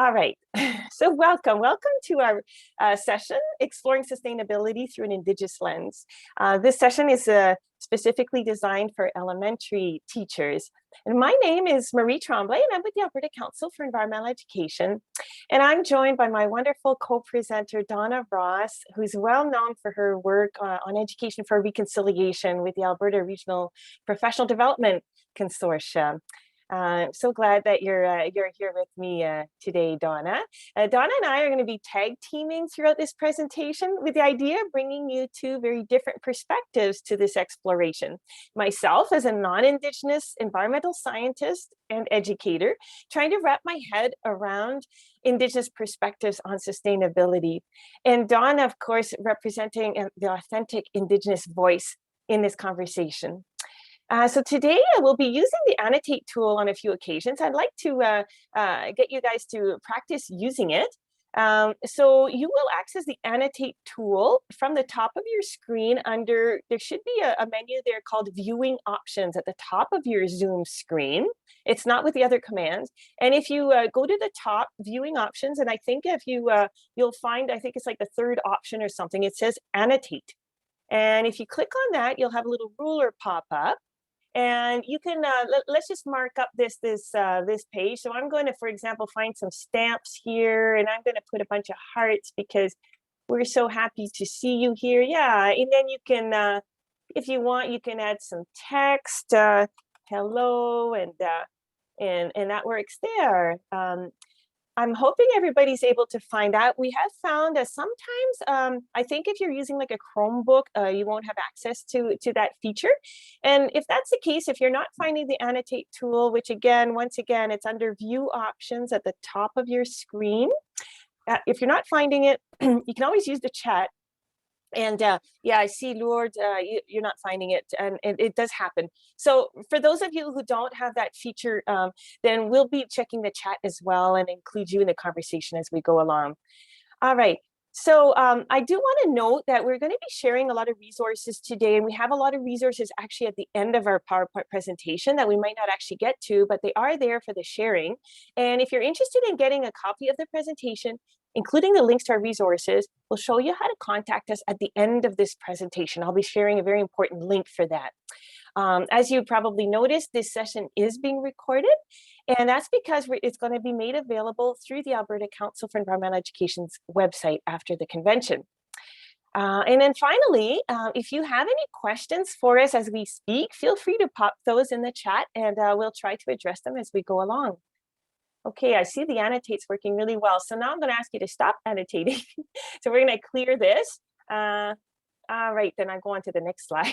All right, so welcome to our session, Exploring Sustainability Through an Indigenous Lens. This session is specifically designed for elementary teachers. And my name is Marie Tremblay, and I'm with the Alberta Council for Environmental Education. And I'm joined by my wonderful co-presenter, Donna Ross, who's well known for her work on education for reconciliation with the Alberta Regional Professional Development Consortium. I'm so glad that you're here with me today, Donna. Donna and I are going to be tag teaming throughout this presentation with the idea of bringing you two very different perspectives to this exploration. Myself as a non-Indigenous environmental scientist and educator, trying to wrap my head around Indigenous perspectives on sustainability. And Donna, of course, representing the authentic Indigenous voice in this conversation. So today I will be using the Annotate tool on a few occasions. I'd like to get you guys to practice using it. So you will access the Annotate tool from the top of your screen under, there should be a menu there called Viewing Options at the top of your Zoom screen. It's not with the other commands. And if you go to the top, Viewing Options, and I think if you, you'll find, I think it's like the third option or something, it says Annotate. And if you click on that, you'll have a little ruler pop up. And you can, let's just mark up this page. So I'm going to, for example, find some stamps here, and I'm going to put a bunch of hearts because we're so happy to see you here. Yeah, and then you can, if you want, you can add some text, hello, and that works there. I'm hoping everybody's able to find out. We have found that sometimes, I think if you're using like a Chromebook, you won't have access to that feature. And if that's the case, if you're not finding the Annotate tool, which again, once again, it's under View Options at the top of your screen. If you're not finding it, you can always use the chat. And yeah, I see, Lourdes, you're not finding it, and it does happen. So for those of you who don't have that feature, then we'll be checking the chat as well and include you in the conversation as we go along. All right. So I do want to note that we're going to be sharing a lot of resources today, and we have a lot of resources actually at the end of our PowerPoint presentation that we might not actually get to, but they are there for the sharing. And if you're interested in getting a copy of the presentation, including the links to our resources, we'll show you how to contact us at the end of this presentation. I'll be sharing a very important link for that. As you probably noticed, this session is being recorded, and that's because it's going to be made available through the Alberta Council for Environmental Education's website after the convention. And then finally, if you have any questions for us as we speak, feel free to pop those in the chat, and we'll try to address them as we go along. Okay, I see the annotate's working really well. So now I'm going to ask you to stop annotating. So we're going to clear this. All right, then I go on to the next slide.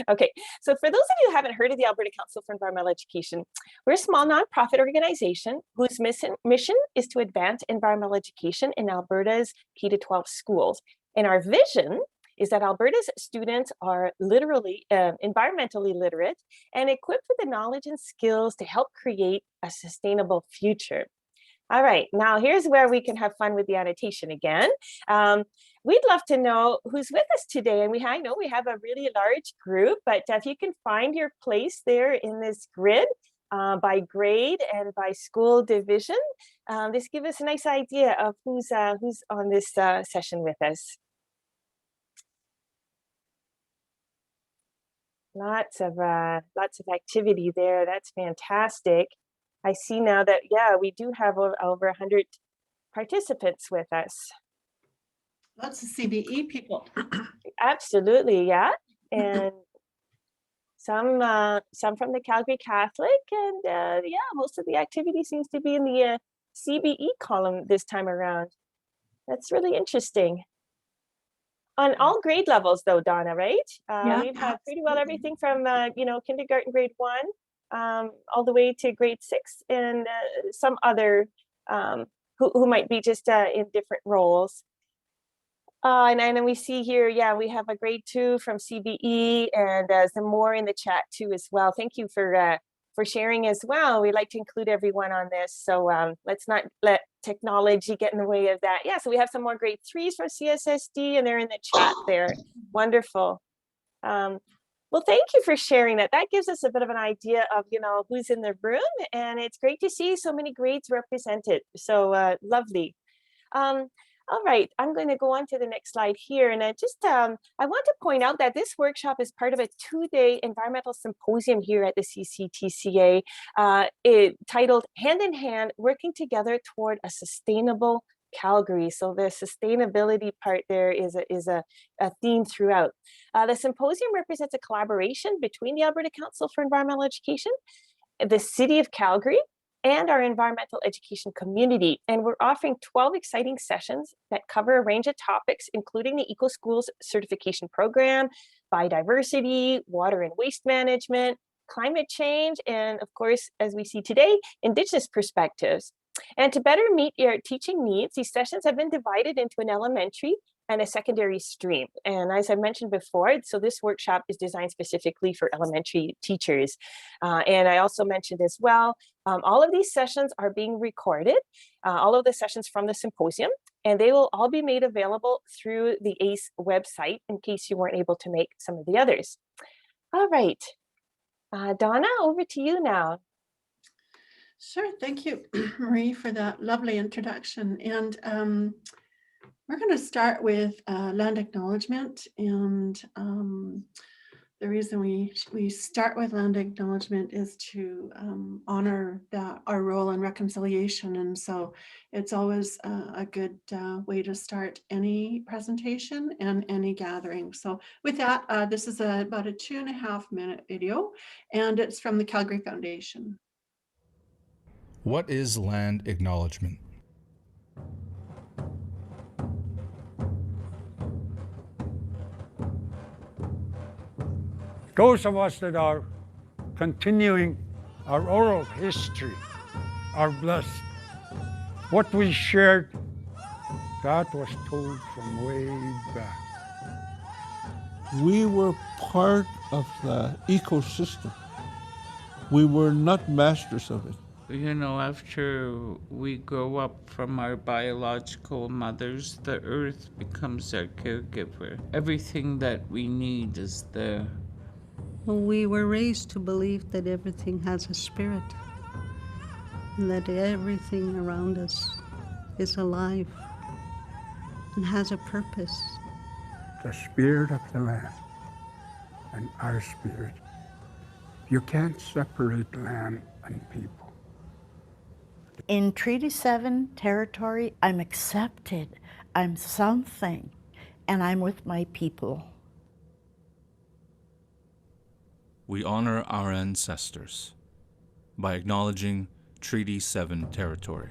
Okay, so for those of you who haven't heard of the Alberta Council for Environmental Education, we're a small nonprofit organization whose mission is to advance environmental education in Alberta's K-12 schools. And our vision is that Alberta's students are literally environmentally literate and equipped with the knowledge and skills to help create a sustainable future. All right, now here's where we can have fun with the annotation again. We'd love to know who's with us today. And I know we have a really large group, but if you can find your place there in this grid by grade and by school division, this gives us a nice idea of who's on this session with us. Lots of activity there. That's fantastic. I see now that, yeah, we do have over 100 participants with us. Lots of CBE people. Absolutely, yeah. And some from the Calgary Catholic, and yeah, most of the activity seems to be in the CBE column this time around. That's really interesting. On all grade levels though, Donna, right? Yeah, we've had pretty well everything from, you know, kindergarten grade 1 all the way to grade 6, and some other who might be just in different roles. And then we see here, yeah, we have a grade 2 from CBE, and some more in the chat too as well. Thank you for sharing as well. We'd like to include everyone on this, so let's not let technology get in the way of that. Yeah, so we have some more grade 3s from CSSD, and they're in the chat there. Wonderful. Well, Well, thank you for sharing that. That gives us a bit of an idea of, who's in the room, and it's great to see so many grades represented. So lovely. Um, all right, I'm going to go on to the next slide here. And I want to point out that this workshop is part of a 2-day environmental symposium here at the CCTCA, titled Hand in Hand, Working Together Toward a Sustainable Calgary. So the sustainability part there is a theme throughout. The symposium represents a collaboration between the Alberta Council for Environmental Education, the City of Calgary, and our environmental education community. And we're offering 12 exciting sessions that cover a range of topics, including the Eco Schools Certification Program, biodiversity, water and waste management, climate change, and of course, as we see today, Indigenous perspectives. And to better meet your teaching needs, these sessions have been divided into an elementary and a secondary stream. And as I mentioned before, so this workshop is designed specifically for elementary teachers. And I also mentioned as well, all of these sessions are being recorded, all of the sessions from the symposium, and they will all be made available through the ACE website in case you weren't able to make some of the others. All right, Donna, over to you now. Sure, thank you, Marie, for that lovely introduction. And we're going to start with land acknowledgement. And the reason we start with land acknowledgement is to honor our role in reconciliation. And so it's always a good way to start any presentation and any gathering. So with that, this is about a 2.5-minute video, and it's from the Calgary Foundation. What is land acknowledgement? Those of us that are continuing our oral history are blessed. What we shared, that was told from way back. We were part of the ecosystem. We were not masters of it. After we grow up from our biological mothers, the earth becomes our caregiver. Everything that we need is there. We were raised to believe that everything has a spirit, and that everything around us is alive and has a purpose. The spirit of the land and our spirit. You can't separate land and people. In Treaty 7 territory, I'm accepted, I'm something, and I'm with my people. We honor our ancestors by acknowledging Treaty 7 territory.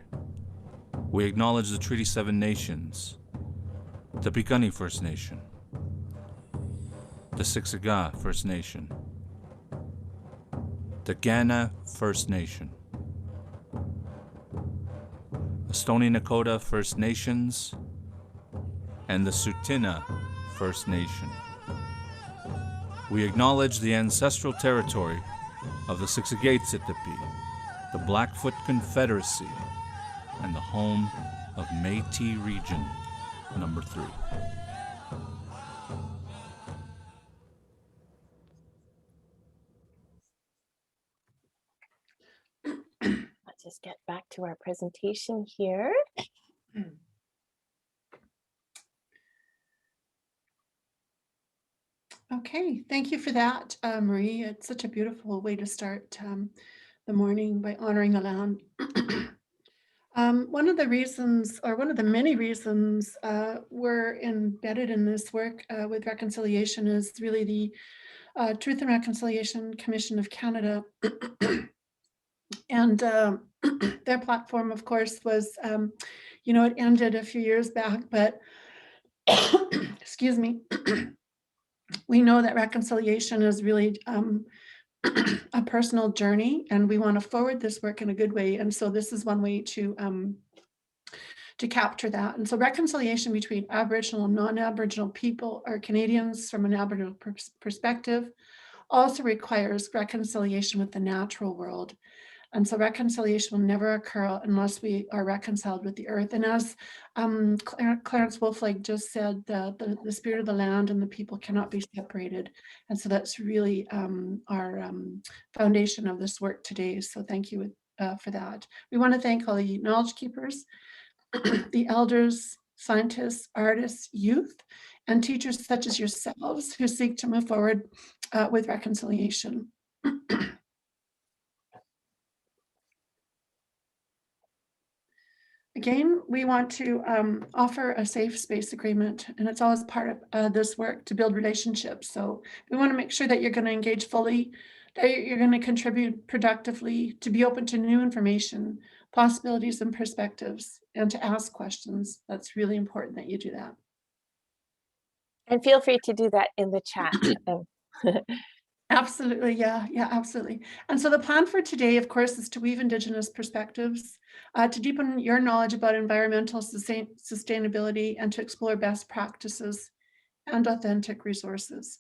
We acknowledge the Treaty 7 nations, the Piikani First Nation, the CCTCA First Nation, the Kainai First Nation, the Stoney Nakoda First Nations, and the Tsuut'ina First Nation. We acknowledge the ancestral territory of the Siksikaitsitapi, the Blackfoot Confederacy, and the home of Métis Region number 3. Let's just get back to our presentation here. Okay, thank you for that, Marie. It's such a beautiful way to start the morning by honoring the land. One of the reasons, or one of the many reasons we're embedded in this work with reconciliation is really the Truth and Reconciliation Commission of Canada. And their platform, of course, was, it ended a few years back, but excuse me, we know that reconciliation is really a personal journey, and we want to forward this work in a good way. And so this is one way to capture that. And so reconciliation between Aboriginal and non-Aboriginal people or Canadians from an Aboriginal perspective also requires reconciliation with the natural world. And so reconciliation will never occur unless we are reconciled with the earth. And as Clarence Wolflag just said, the spirit of the land and the people cannot be separated. And so that's really our foundation of this work today. So thank you for that. We want to thank all the knowledge keepers, the elders, scientists, artists, youth, and teachers such as yourselves who seek to move forward with reconciliation. Again, we want to offer a safe space agreement, and it's always part of this work to build relationships. So we want to make sure that you're going to engage fully, that you're going to contribute productively, to be open to new information, possibilities and perspectives, and to ask questions. That's really important that you do that. And feel free to do that in the chat. Absolutely, yeah, absolutely. And so the plan for today, of course, is to weave Indigenous perspectives, to deepen your knowledge about environmental sustainability, and to explore best practices and authentic resources.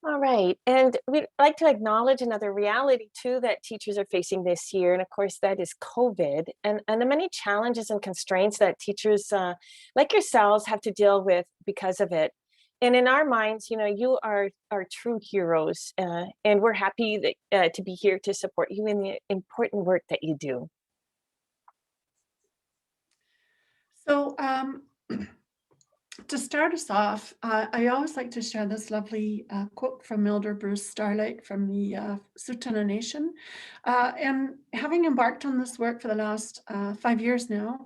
All right, and we'd like to acknowledge another reality too that teachers are facing this year, and of course that is COVID, and the many challenges and constraints that teachers like yourselves have to deal with because of it. And in our minds, you know, you are true heroes, and we're happy that, to be here to support you in the important work that you do. So to start us off, I always like to share this lovely quote from Elder Bruce Starlight from the Tsuut'ina Nation. And having embarked on this work for the last 5 years now,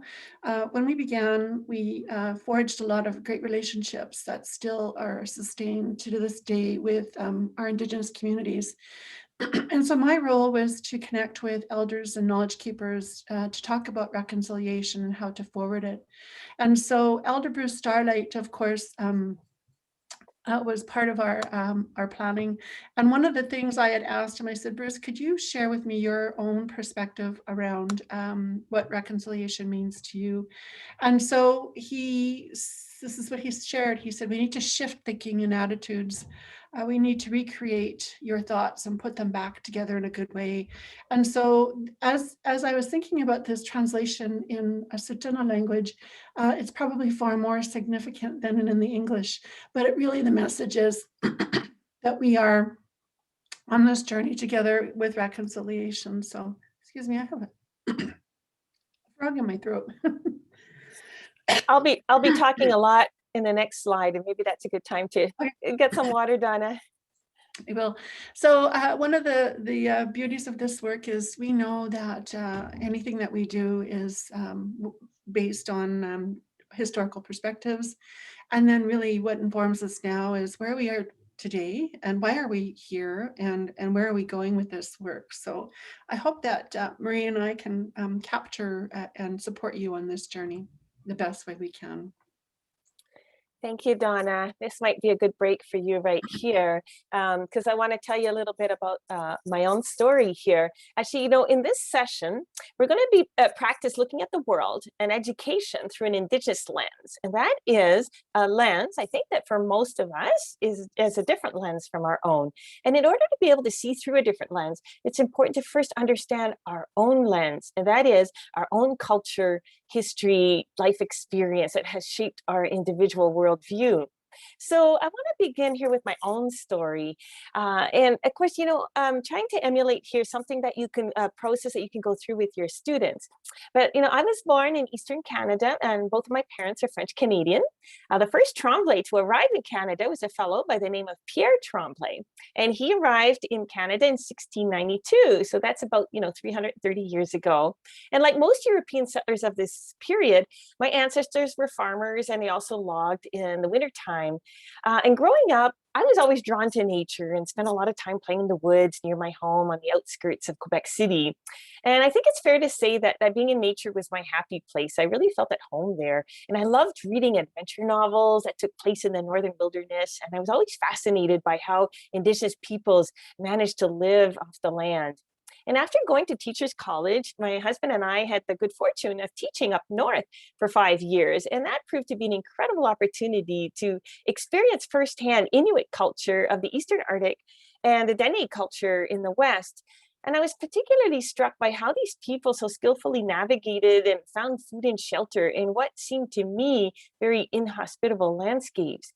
when we began, we forged a lot of great relationships that still are sustained to this day with our Indigenous communities. And so my role was to connect with elders and knowledge keepers to talk about reconciliation and how to forward it. And so Elder Bruce Starlight, of course, was part of our planning. And one of the things I had asked him, I said, Bruce, could you share with me your own perspective around what reconciliation means to you? And so this is what he shared. He said, we need to shift thinking and attitudes. We need to recreate your thoughts and put them back together in a good way. And so as I was thinking about this translation in a Tsuut'ina language, it's probably far more significant than in the English, but it really, the message is that we are on this journey together with reconciliation. So, excuse me, I have a frog in my throat. I'll be talking a lot in the next slide, and maybe that's a good time to get some water, Donna. I will. So one of the beauties of this work is we know that anything that we do is based on historical perspectives. And then really what informs us now is where we are today and why are we here and where are we going with this work. So I hope that Marie and I can capture and support you on this journey the best way we can. Thank you, Donna. This might be a good break for you right here, because I want to tell you a little bit about my own story here. Actually, you know, in this session, we're going to be practice looking at the world and education through an Indigenous lens. And that is a lens, I think that for most of us is a different lens from our own. And in order to be able to see through a different lens, it's important to first understand our own lens. And that is our own culture, history, life experience that has shaped our individual worldview. So I want to begin here with my own story. And of course, you know, I'm trying to emulate here something that you can process that you can go through with your students. But, you know, I was born in Eastern Canada and both of my parents are French Canadian. The first Tremblay to arrive in Canada was a fellow by the name of Pierre Tremblay. And he arrived in Canada in 1692. So that's about, you know, 330 years ago. And like most European settlers of this period, my ancestors were farmers and they also logged in the wintertime. And growing up, I was always drawn to nature and spent a lot of time playing in the woods near my home on the outskirts of Quebec City. And I think it's fair to say that being in nature was my happy place. I really felt at home there. And I loved reading adventure novels that took place in the northern wilderness. And I was always fascinated by how Indigenous peoples managed to live off the land. And after going to Teachers College, my husband and I had the good fortune of teaching up north for 5 years. And that proved to be an incredible opportunity to experience firsthand Inuit culture of the Eastern Arctic and the Dene culture in the West. And I was particularly struck by how these people so skillfully navigated and found food and shelter in what seemed to me very inhospitable landscapes.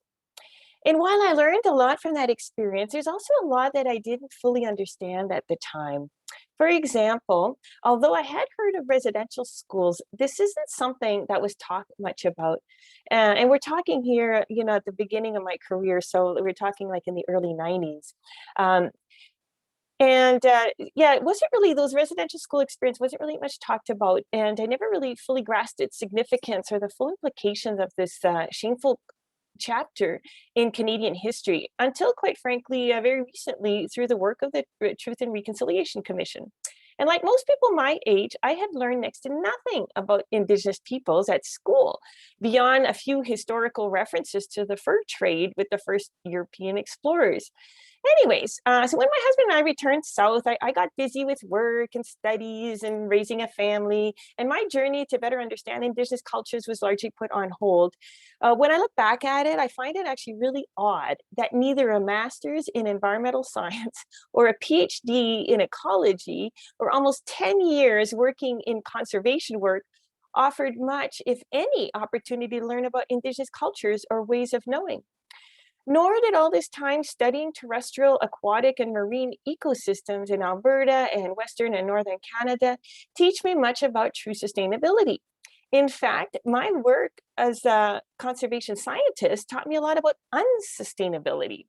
And while I learned a lot from that experience, there's also a lot that I didn't fully understand at the time. For example, although I had heard of residential schools, this isn't something that was talked much about. And we're talking here, at the beginning of my career, so we're talking like in the early 90s. Yeah, it wasn't really, those residential school experience wasn't really much talked about. And I never really fully grasped its significance or the full implications of this shameful chapter in Canadian history until, quite frankly, very recently through the work of the Truth and Reconciliation Commission. And like most people my age, I had learned next to nothing about Indigenous peoples at school, beyond a few historical references to the fur trade with the first European explorers. Anyways, so when my husband and I returned south, I got busy with work and studies and raising a family, and my journey to better understand Indigenous cultures was largely put on hold. When I look back at it, I find it actually really odd that neither a master's in environmental science or a PhD in ecology or almost 10 years working in conservation work offered much, if any, opportunity to learn about Indigenous cultures or ways of knowing. Nor did all this time studying terrestrial, aquatic, and marine ecosystems in Alberta and Western and Northern Canada teach me much about true sustainability. In fact, my work as a conservation scientist taught me a lot about unsustainability.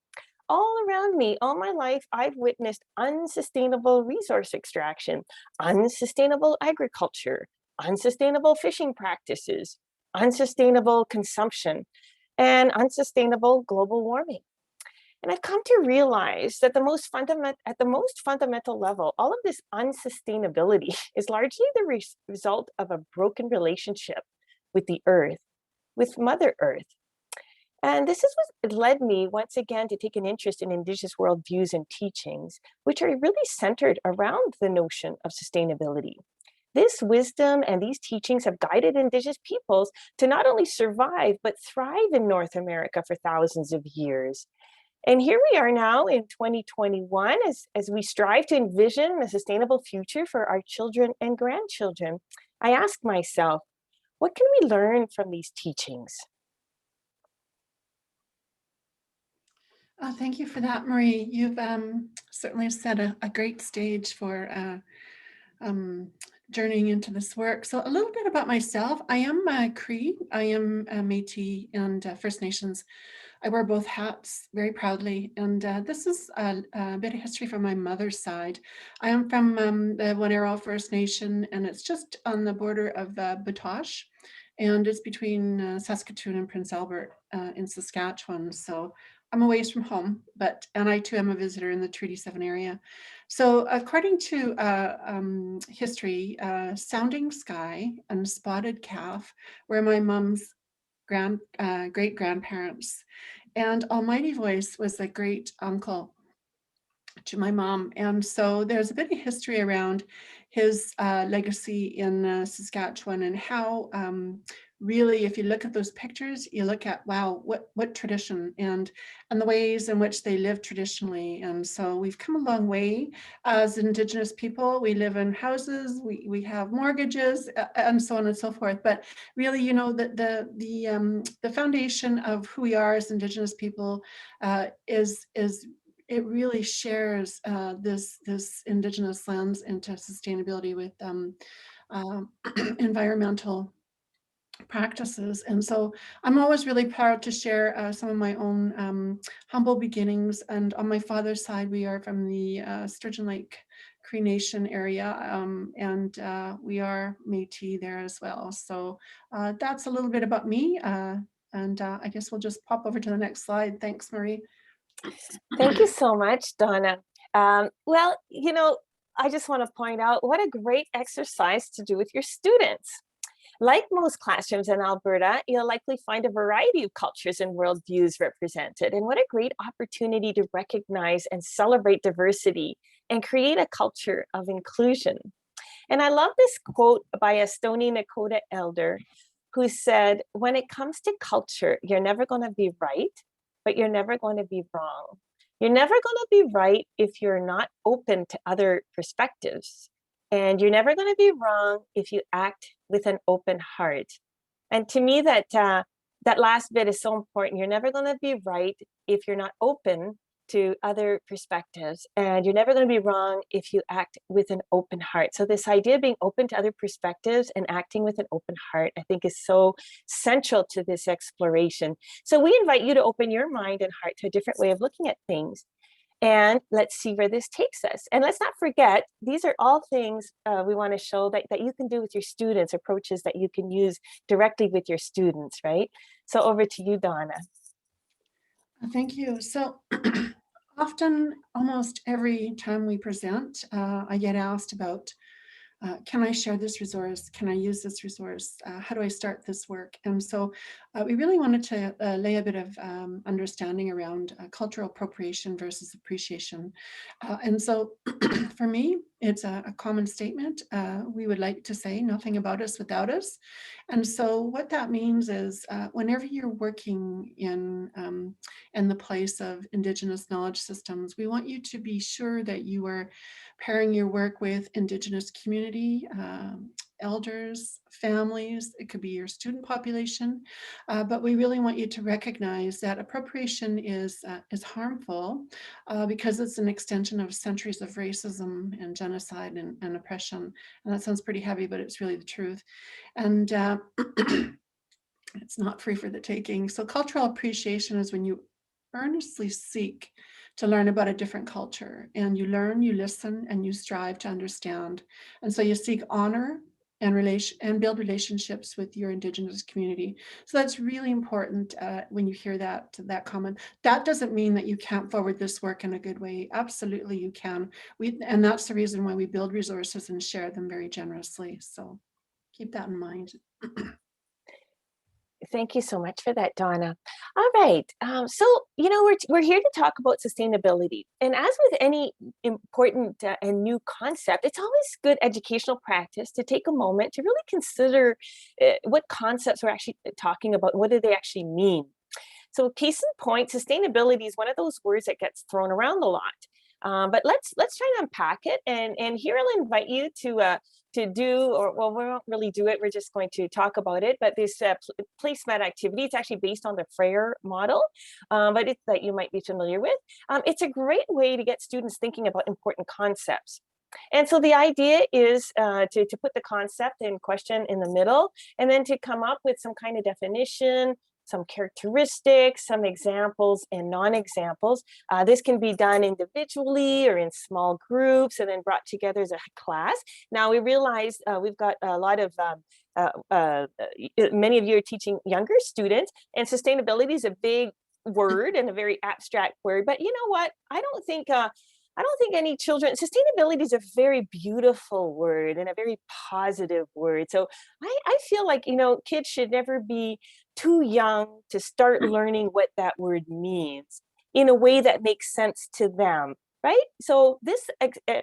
All around me, all my life, I've witnessed unsustainable resource extraction, unsustainable agriculture, unsustainable fishing practices, unsustainable consumption, and unsustainable global warming. And I've come to realize that at the most fundamental level, all of this unsustainability is largely the result of a broken relationship with the earth, with Mother Earth. And this is what led me once again to take an interest in Indigenous worldviews and teachings, which are really centered around the notion of sustainability. This wisdom and these teachings have guided Indigenous peoples to not only survive, but thrive in North America for thousands of years. And here we are now in 2021 as we strive to envision a sustainable future for our children and grandchildren. I ask myself, what can we learn from these teachings? Thank you for that, Marie. You've certainly set a great stage for journeying into this work. So a little bit about myself. I am Cree, I am Métis and First Nations. I wear both hats very proudly. And this is a bit of history from my mother's side. I am from the Wanero First Nation, and it's just on the border of Batoche. And it's between Saskatoon and Prince Albert in Saskatchewan. So I'm a ways from home, and I too am a visitor in the Treaty 7 area. So according to history, Sounding Sky and Spotted Calf were my mom's great-grandparents. And Almighty Voice was a great uncle to my mom. And so there's a bit of history around his legacy in Saskatchewan and how really, if you look at those pictures, you look at, wow, what tradition and the ways in which they live traditionally. And so we've come a long way as Indigenous people. We live in houses, we have mortgages, and so on and so forth. But really, you know, the foundation of who we are as Indigenous people is it really shares this Indigenous lens into sustainability with environmental practices. And so I'm always really proud to share some of my own humble beginnings. And on my father's side, we are from the Sturgeon Lake Cree Nation area, and we are Métis there as well. So that's a little bit about me. And I guess we'll just pop over to the next slide. Thanks, Marie. Thank you so much, Donna. Well, you know, I just want to point out what a great exercise to do with your students. Like most classrooms in Alberta, you'll likely find a variety of cultures and worldviews represented. And what a great opportunity to recognize and celebrate diversity and create a culture of inclusion. And I love this quote by a Stoney Nakoda elder who said, when it comes to culture, you're never going to be right, but you're never going to be wrong. You're never going to be right if you're not open to other perspectives. And you're never going to be wrong if you act with an open heart. And to me, that last bit is so important. You're never going to be right if you're not open to other perspectives, and you're never going to be wrong if you act with an open heart. So this idea of being open to other perspectives and acting with an open heart, I think, is so central to this exploration. So we invite you to open your mind and heart to a different way of looking at things. And let's see where this takes us. And let's not forget, these are all things we want to show that you can do with your students, approaches that you can use directly with your students, right? So over to you, Donna. Thank you. So often, almost every time we present, I get asked about, can I share this resource? Can I use this resource? How do I start this work? And so we really wanted to lay a bit of understanding around cultural appropriation versus appreciation. And so for me, it's a common statement. We would like to say nothing about us without us. And so what that means is whenever you're working in the place of Indigenous knowledge systems, we want you to be sure that you are pairing your work with Indigenous community, elders, families. It could be your student population, but we really want you to recognize that appropriation is harmful because it's an extension of centuries of racism and genocide and oppression. And that sounds pretty heavy, but it's really the truth. And it's not free for the taking. So cultural appreciation is when you earnestly seek to learn about a different culture, and you learn, you listen, and you strive to understand. And so you seek honor and build relationships with your Indigenous community. So that's really important when you hear that comment. That doesn't mean that you can't forward this work in a good way. Absolutely you can. And that's the reason why we build resources and share them very generously. So keep that in mind. Thank you so much for that, Donna. All right. So, we're here to talk about sustainability. And as with any important and new concept, it's always good educational practice to take a moment to really consider what concepts we're actually talking about. What do they actually mean? So case in point, sustainability is one of those words that gets thrown around a lot. But let's try to unpack it. And here I'll invite you to do, or well, we won't really do it. We're just going to talk about it. But this placemat activity, it's actually based on the Frere model, but it's that you might be familiar with. It's a great way to get students thinking about important concepts. And so the idea is to put the concept in question in the middle, and then to come up with some kind of definition, some characteristics, some examples and non-examples. This can be done individually or in small groups and then brought together as a class. Now we realize we've got a lot of, many of you are teaching younger students, and sustainability is a big word and a very abstract word, but you know what? I don't think any children, sustainability is a very beautiful word and a very positive word. So I feel like, kids should never be too young to start learning what that word means in a way that makes sense to them, right? So this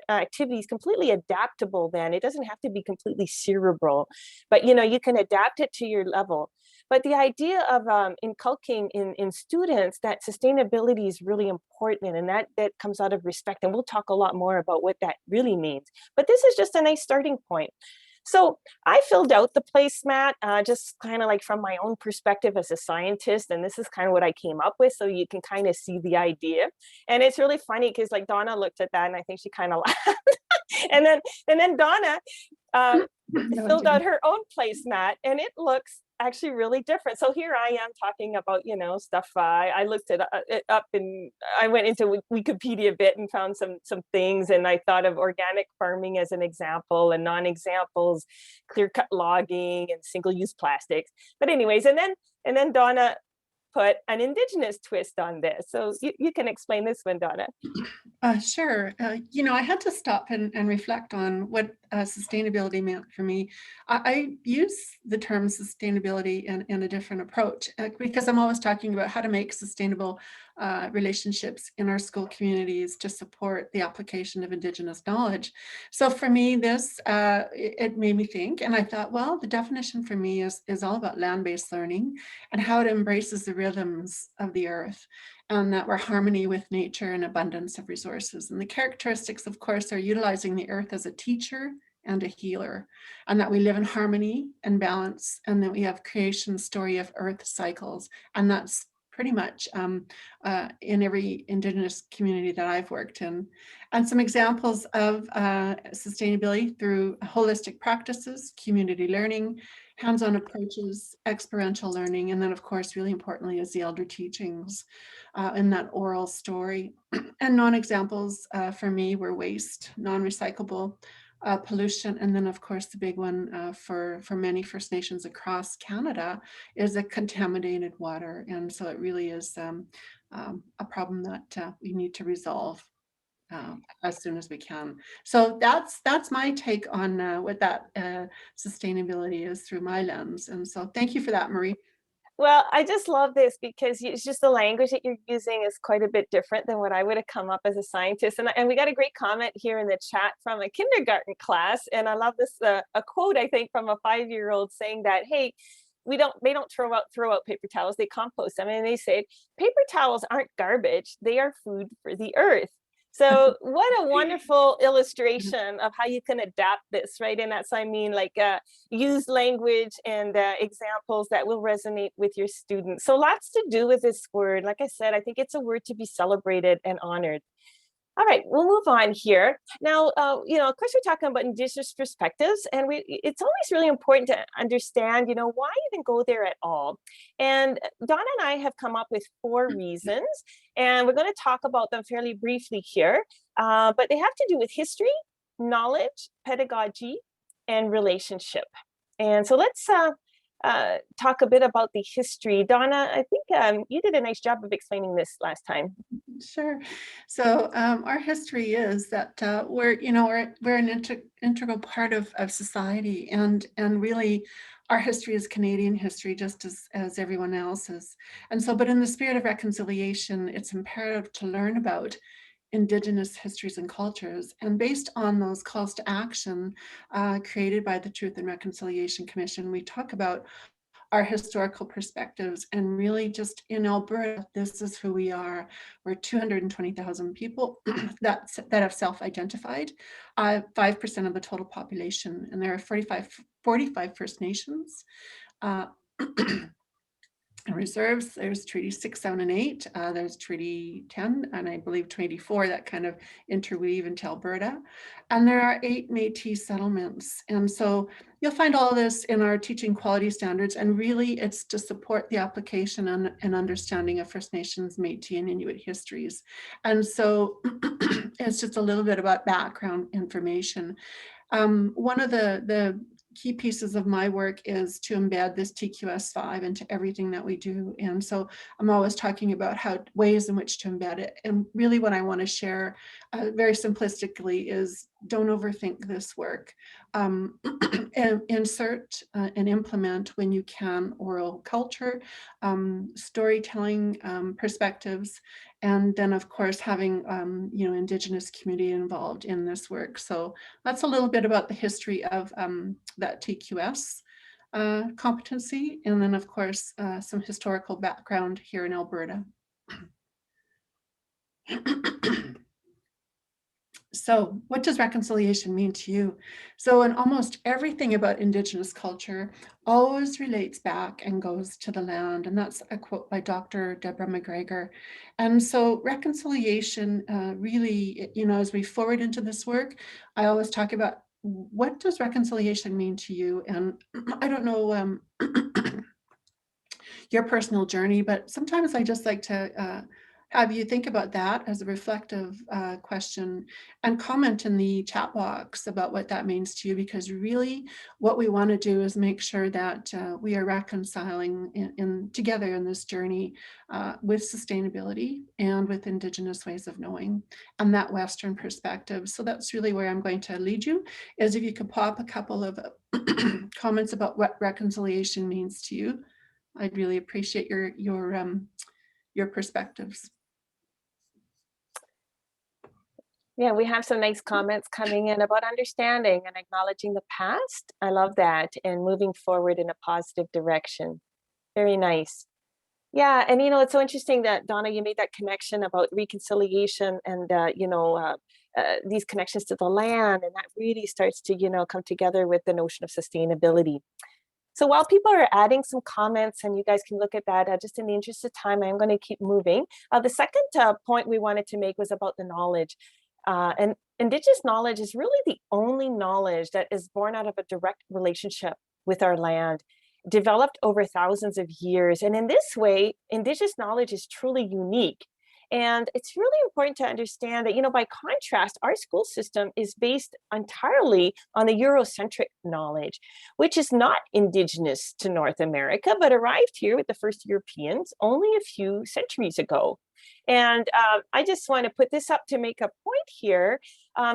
activity is completely adaptable then. It doesn't have to be completely cerebral, but you can adapt it to your level. But the idea of inculcating in students that sustainability is really important, and that comes out of respect. And we'll talk a lot more about what that really means. But this is just a nice starting point. So I filled out the placemat just kind of like from my own perspective as a scientist, and this is kind of what I came up with, so you can kind of see the idea. And it's really funny because like Donna looked at that and I think she kind of laughed. and then Donna filled out her own placemat, and it looks actually really different. So here I am talking about, stuff. I looked it up and I went into Wikipedia a bit and found some things. And I thought of organic farming as an example, and non-examples, clear-cut logging and single-use plastics. But anyways, and then Donna put an Indigenous twist on this. So you can explain this one, Donna. Sure. I had to stop and reflect on what sustainability meant for me. I use the term sustainability in a different approach because I'm always talking about how to make sustainable relationships in our school communities to support the application of Indigenous knowledge. So for me, this, it made me think, and I thought, well, the definition for me is all about land-based learning and how it embraces the rhythms of the earth, and that we're harmony with nature and abundance of resources. And the characteristics, of course, are utilizing the earth as a teacher and a healer, and that we live in harmony and balance, and that we have creation story of earth cycles. And that's pretty much in every Indigenous community that I've worked in. And some examples of sustainability through holistic practices, community learning, hands-on approaches, experiential learning, and then of course, really importantly, is the elder teachings in that oral story. And non-examples for me were waste, non-recyclable, pollution, and then of course the big one for many First Nations across Canada is a contaminated water. And so it really is a problem that we need to resolve as soon as we can. So that's my take on what that sustainability is through my lens. And so thank you for that, Marie. Well, I just love this because it's just the language that you're using is quite a bit different than what I would have come up as a scientist. And we got a great comment here in the chat from a kindergarten class. And I love this, a quote, I think, from a 5-year-old saying that, hey, they don't throw out paper towels, they compost them. And they say, paper towels aren't garbage, they are food for the earth. So what a wonderful illustration of how you can adapt this, right? And that's, I mean, like use language and examples that will resonate with your students. So lots to do with this word. Like I said, I think it's a word to be celebrated and honored. All right, we'll move on here. Now, of course, we're talking about Indigenous perspectives, and it's always really important to understand, why even go there at all? And Donna and I have come up with 4 reasons, and we're going to talk about them fairly briefly here, but they have to do with history, knowledge, pedagogy, and relationship. And so let's talk a bit about the history. Donna, I think you did a nice job of explaining this last time. Sure. So our history is that we're an integral part of society, and really our history is Canadian history, just as everyone else's. And so, but in the spirit of reconciliation, it's imperative to learn about Indigenous histories and cultures. And based on those calls to action created by the Truth and Reconciliation Commission, we talk about our historical perspectives, and really just in Alberta, this is who we are. We're 220,000 people that have self-identified, 5% of the total population, and there are 45 First Nations. And reserves, there's Treaty 6, 7, and 8, there's Treaty 10, and I believe Treaty 4 that kind of interweave into Alberta. And there are 8 Métis settlements. And so you'll find all of this in our teaching quality standards, and really it's to support the application and understanding of First Nations, Métis, and Inuit histories. And so it's just a little bit about background information. One of the key pieces of my work is to embed this TQS5 into everything that we do. And so I'm always talking about ways in which to embed it. And really what I want to share very simplistically is don't overthink this work. And insert and implement when you can oral culture, storytelling perspectives, and then of course having Indigenous community involved in this work. So that's a little bit about the history of that TQS competency, and then of course some historical background here in Alberta. So what does reconciliation mean to you? So in almost everything about Indigenous culture always relates back and goes to the land. And that's a quote by Dr. Deborah McGregor. And so reconciliation really, as we forward into this work, I always talk about what does reconciliation mean to you? And I don't know your personal journey, but sometimes I just like to have you think about that as a reflective question, and comment in the chat box about what that means to you, because really what we want to do is make sure that we are reconciling together in this journey with sustainability and with Indigenous ways of knowing and that Western perspective. So that's really where I'm going to lead you, is if you could pop a couple of comments about what reconciliation means to you. I'd really appreciate your perspectives. Yeah, we have some nice comments coming in about understanding and acknowledging the past. I love that, and moving forward in a positive direction. Very nice. Yeah, and it's so interesting that Donna, you made that connection about reconciliation and these connections to the land, and that really starts to come together with the notion of sustainability. So while people are adding some comments, and you guys can look at that, just in the interest of time, I'm going to keep moving. The second point we wanted to make was about the knowledge. And Indigenous knowledge is really the only knowledge that is born out of a direct relationship with our land, developed over thousands of years. And in this way, Indigenous knowledge is truly unique. And it's really important to understand that, by contrast, our school system is based entirely on the Eurocentric knowledge, which is not indigenous to North America, but arrived here with the first Europeans only a few centuries ago. And I just want to put this up to make a point here.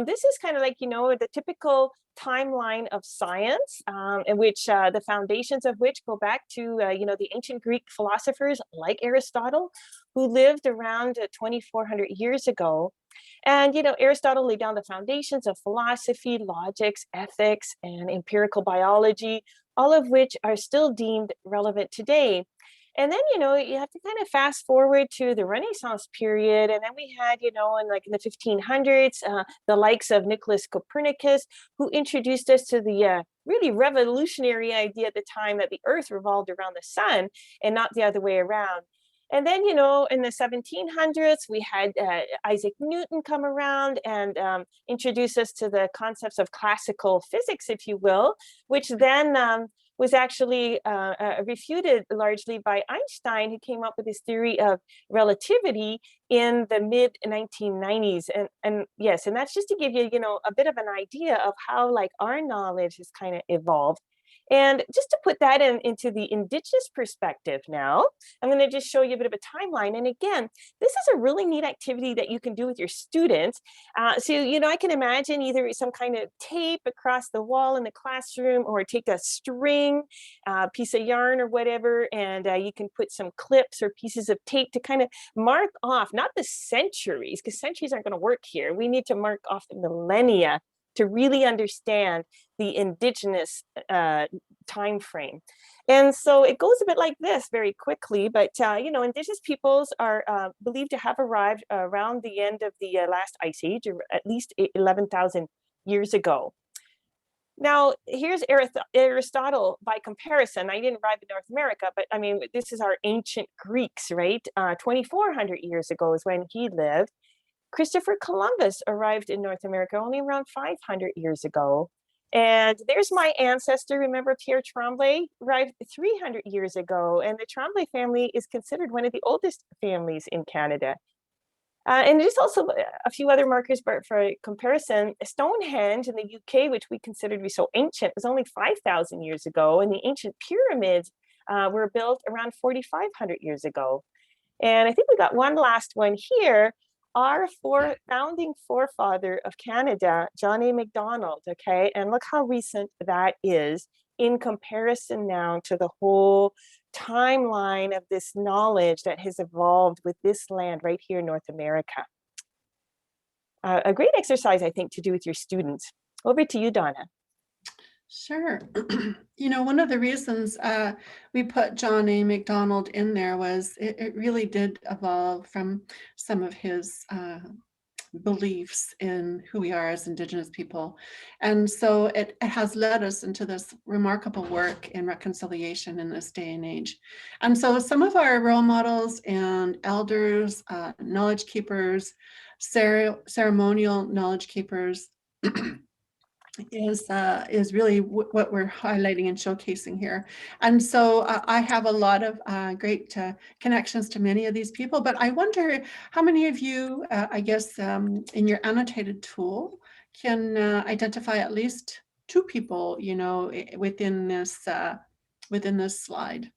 This is kind of like, the typical timeline of science, in which the foundations of which go back to, the ancient Greek philosophers like Aristotle, who lived around 2,400 years ago. And, Aristotle laid down the foundations of philosophy, logics, ethics, and empirical biology, all of which are still deemed relevant today. And then, you have to kind of fast forward to the Renaissance period. And then we had, in the 1500s, the likes of Nicholas Copernicus, who introduced us to the really revolutionary idea at the time that the Earth revolved around the sun and not the other way around. And then, in the 1700s, we had Isaac Newton come around and introduce us to the concepts of classical physics, if you will, which then was actually refuted largely by Einstein, who came up with his theory of relativity in the mid 1990s. And yes, and that's just to give you, a bit of an idea of how our knowledge has kind of evolved. And just to put that into the Indigenous perspective now, I'm going to just show you a bit of a timeline. And again, this is a really neat activity that you can do with your students. So, I can imagine either some kind of tape across the wall in the classroom, or take a string, piece of yarn or whatever, and you can put some clips or pieces of tape to kind of mark off, not the centuries, because centuries aren't going to work here. We need to mark off the millennia to really understand the Indigenous time frame. And so it goes a bit like this very quickly, but Indigenous peoples are believed to have arrived around the end of the last ice age, or at least 11,000 years ago. Now, here's Aristotle by comparison. I didn't arrive in North America, but I mean, this is our ancient Greeks, right? 2,400 years ago is when he lived. Christopher Columbus arrived in North America only around 500 years ago. And there's my ancestor, remember Pierre Tremblay, arrived 300 years ago. And the Tremblay family is considered one of the oldest families in Canada. And there's also a few other markers, but for comparison, Stonehenge in the UK, which we consider to be so ancient, was only 5,000 years ago. And the ancient pyramids were built around 4,500 years ago. And I think we got one last one here. Our founding forefather of Canada, John A. Macdonald, okay? And look how recent that is in comparison now to the whole timeline of this knowledge that has evolved with this land right here in North America. A great exercise, I think, to do with your students. Over to you, Donna. Sure. One of the reasons we put John A. Macdonald in there was it really did evolve from some of his beliefs in who we are as Indigenous people. And so it has led us into this remarkable work in reconciliation in this day and age. And so some of our role models and elders, knowledge keepers, ceremonial knowledge keepers, is really what we're highlighting and showcasing here. And so I have a lot of great connections to many of these people, but I wonder how many of you, I guess, in your annotated tool can identify at least two people, within this slide.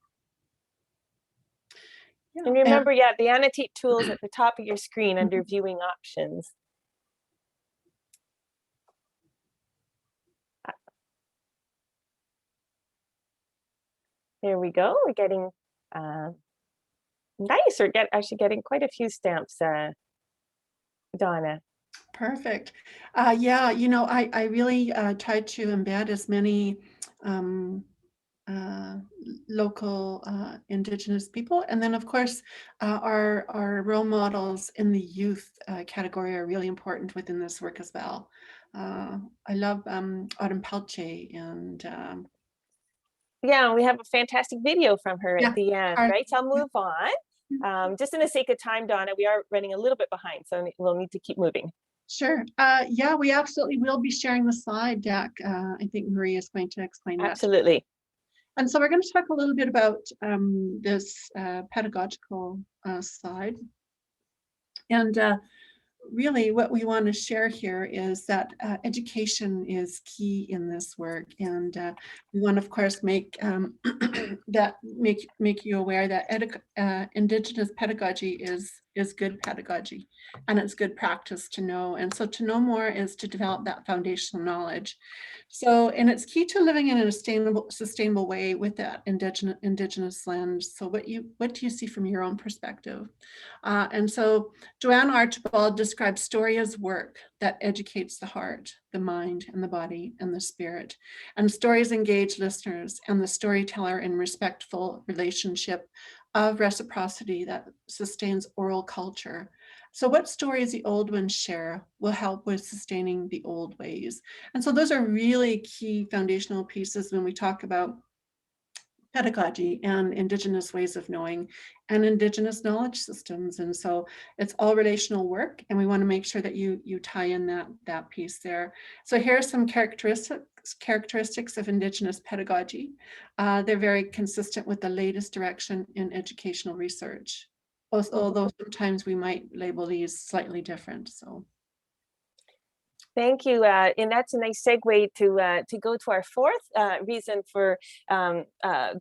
Yeah. And remember, the Annotate tool is at the top of your screen under viewing options. There we go. We're getting nice. We're actually getting quite a few stamps, Donna. Perfect. Yeah, I really tried to embed as many uh, local Indigenous people. And then, of course, our role models in the youth category are really important within this work as well. I love Autumn Peltier and Yeah, we have a fantastic video from her yeah, at the end, our- right? So I'll move on. Just in the sake of time, Donna, we are running a little bit behind, so we'll need to keep moving. Sure. Yeah, we absolutely will be sharing the slide deck. I think Marie is going to explain that. Absolutely. And so we're going to talk a little bit about this pedagogical side. And really what we want to share here is that education is key in this work. And we want to, of course, make make you aware that Indigenous pedagogy is good pedagogy, and it's good practice to know. And so to know more is to develop that foundational knowledge. So, and it's key to living in a sustainable way with that Indigenous lens. So what do you see from your own perspective? And so Joanne Archibald describes story as work that educates the heart, the mind, and the body, and the spirit. And stories engage listeners and the storyteller in respectful relationship of reciprocity that sustains oral culture. So what stories the old ones share will help with sustaining the old ways. And so those are really key foundational pieces when we talk about pedagogy and Indigenous ways of knowing and Indigenous knowledge systems. And so it's all relational work, and we want to make sure that you tie in that piece there. So here are some characteristics of Indigenous pedagogy. They're very consistent with the latest direction in educational research, although sometimes we might label these slightly different. So Thank you, and that's a nice segue to go to our fourth reason for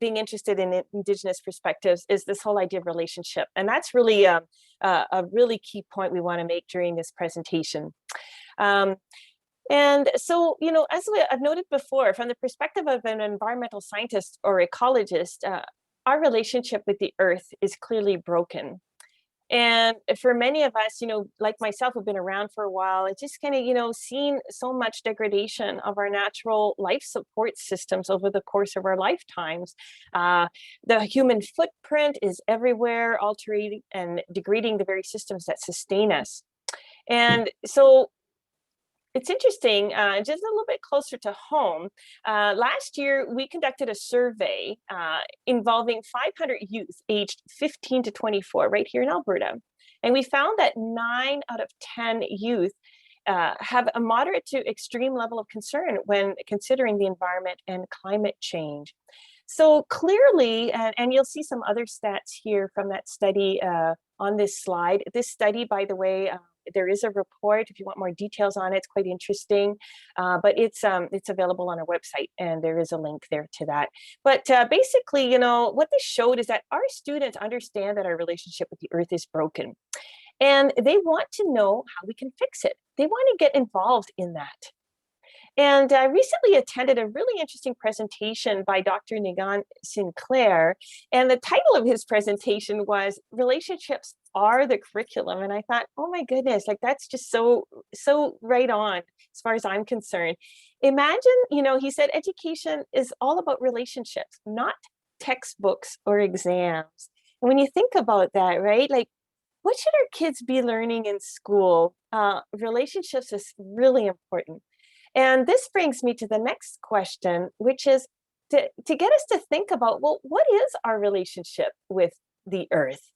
being interested in Indigenous perspectives is this whole idea of relationship, and that's really a really key point we want to make during this presentation. And so, as I've noted before, from the perspective of an environmental scientist or ecologist, our relationship with the earth is clearly broken. And for many of us, like myself, who've been around for a while, it's just kind of, seen so much degradation of our natural life support systems over the course of our lifetimes. The human footprint is everywhere, altering and degrading the very systems that sustain us. And so it's interesting, just a little bit closer to home. Last year, we conducted a survey involving 500 youth aged 15 to 24 right here in Alberta. And we found that 9 out of 10 youth have a moderate to extreme level of concern when considering the environment and climate change. So clearly, and you'll see some other stats here from that study on this slide. This study, by the way, there is a report if you want more details on it. It's quite interesting, but it's available on our website, and there is a link there to that. But basically, what this showed is that our students understand that our relationship with the earth is broken, and they want to know how we can fix it. They want to get involved in that. And I recently attended a really interesting presentation by Dr. Nigan Sinclair, and the title of his presentation was "Relationships Are the Curriculum." And I thought, oh my goodness, like that's just so right on as far as I'm concerned. Imagine, he said education is all about relationships, not textbooks or exams. And when you think about that, right, like what should our kids be learning in school? Relationships is really important. And this brings me to the next question, which is to get us to think about, well, what is our relationship with the earth?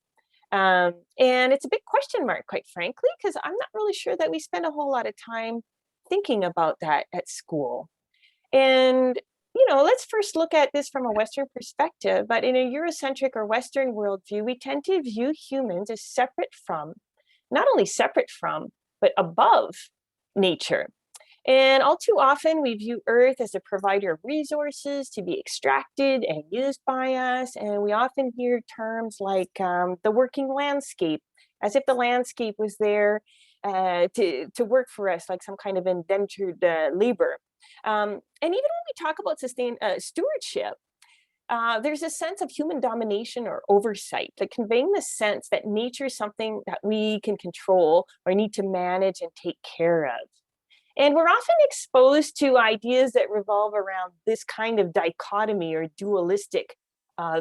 And it's a big question mark, quite frankly, because I'm not really sure that we spend a whole lot of time thinking about that at school. And, let's first look at this from a Western perspective, but in a Eurocentric or Western worldview, we tend to view humans as separate from, not only separate from, but above nature. And all too often, we view Earth as a provider of resources to be extracted and used by us. And we often hear terms like the working landscape, as if the landscape was there to work for us, like some kind of indentured labor. And even when we talk about stewardship, there's a sense of human domination or oversight, like conveying the sense that nature is something that we can control or need to manage and take care of. And we're often exposed to ideas that revolve around this kind of dichotomy or dualistic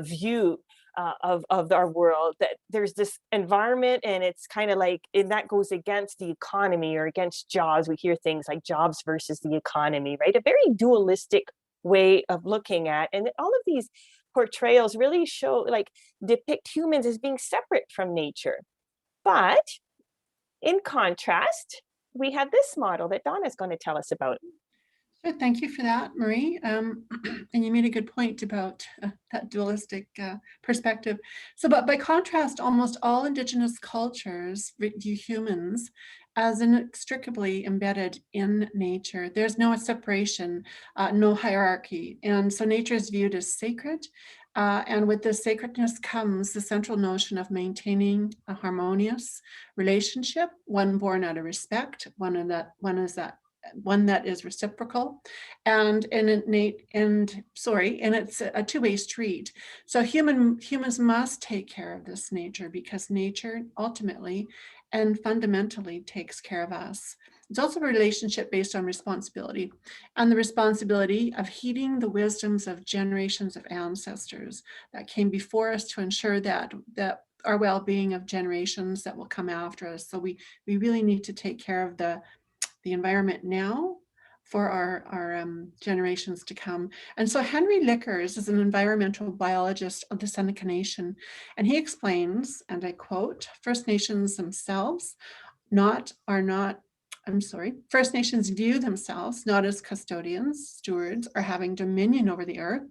view of our world, that there's this environment and it's kind of like, and that goes against the economy or against jobs. We hear things like jobs versus the economy, right? A very dualistic way of looking at, and all of these portrayals really show, like, depict humans as being separate from nature. But in contrast, we have this model that Donna's going to tell us about. Sure, thank you for that, Marie. And you made a good point about that dualistic perspective. So, but by contrast, almost all Indigenous cultures view humans as inextricably embedded in nature. There's no separation, no hierarchy. And so nature is viewed as sacred. And with this sacredness comes the central notion of maintaining a harmonious relationship, one born out of respect, one that is reciprocal, and it's a two-way street. So humans must take care of this nature, because nature ultimately and fundamentally takes care of us. It's also a relationship based on responsibility, and the responsibility of heeding the wisdoms of generations of ancestors that came before us to ensure that our well-being of generations that will come after us. So we really need to take care of the environment now for our generations to come. And so Henry Lickers is an environmental biologist of the Seneca Nation, and he explains, and I quote, First Nations view themselves not as custodians, stewards, or having dominion over the earth,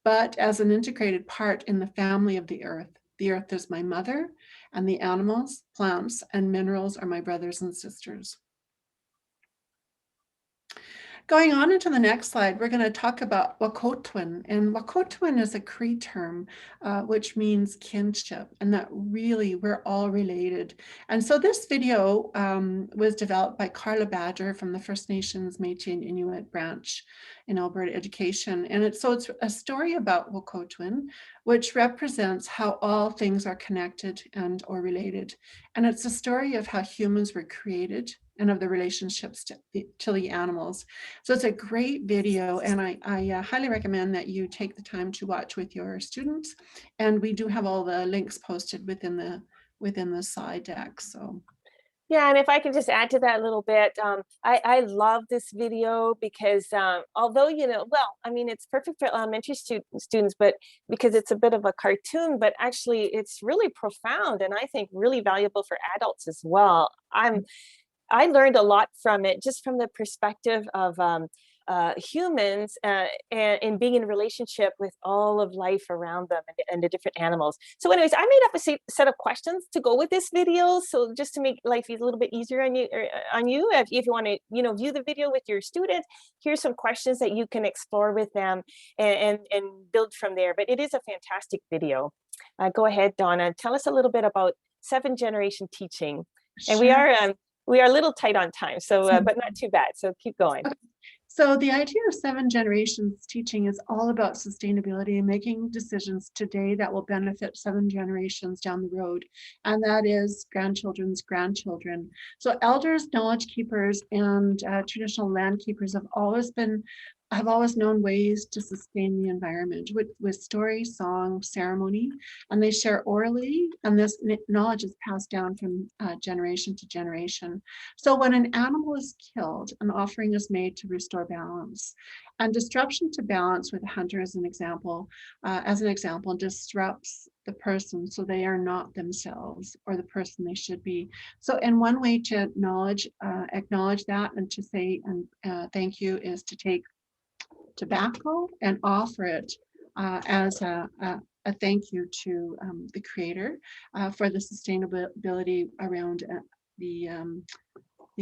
but as an integrated part in the family of the earth. The earth is my mother, and the animals, plants, and minerals are my brothers and sisters. Going on into the next slide, we're going to talk about Wakotwin. And Wakotwin is a Cree term, which means kinship, and that really we're all related. And so this video was developed by Carla Badger from the First Nations Métis and Inuit branch in Alberta Education. And it's a story about Wakotwin, which represents how all things are connected and or related. And it's a story of how humans were created and of the relationships to the animals. So it's a great video, and I highly recommend that you take the time to watch with your students. And we do have all the links posted within the slide deck. So. Yeah, and if I can just add to that a little bit, I love this video because although, it's perfect for elementary students, but because it's a bit of a cartoon, but actually it's really profound and I think really valuable for adults as well. I learned a lot from it, just from the perspective of humans and being in a relationship with all of life around them and the different animals. So anyways, I made up a set of questions to go with this video. So just to make life a little bit easier on you, if you want to, view the video with your students, here's some questions that you can explore with them and build from there. But it is a fantastic video. Go ahead, Donna, tell us a little bit about 7th-generation teaching. Sure. And we are a little tight on time, so but not too bad. So keep going. So the idea of 7 generations teaching is all about sustainability and making decisions today that will benefit 7 generations down the road. And that is grandchildren's grandchildren. So elders, knowledge keepers, and traditional land keepers have always known ways to sustain the environment with story, song, ceremony, and they share orally, and this knowledge is passed down from generation to generation. So when an animal is killed, an offering is made to restore balance. And disruption to balance with a hunter as an example, disrupts the person, so they are not themselves or the person they should be. So, and one way to acknowledge that and to say thank you is to take tobacco and offer it as a thank you to the creator for the sustainability around the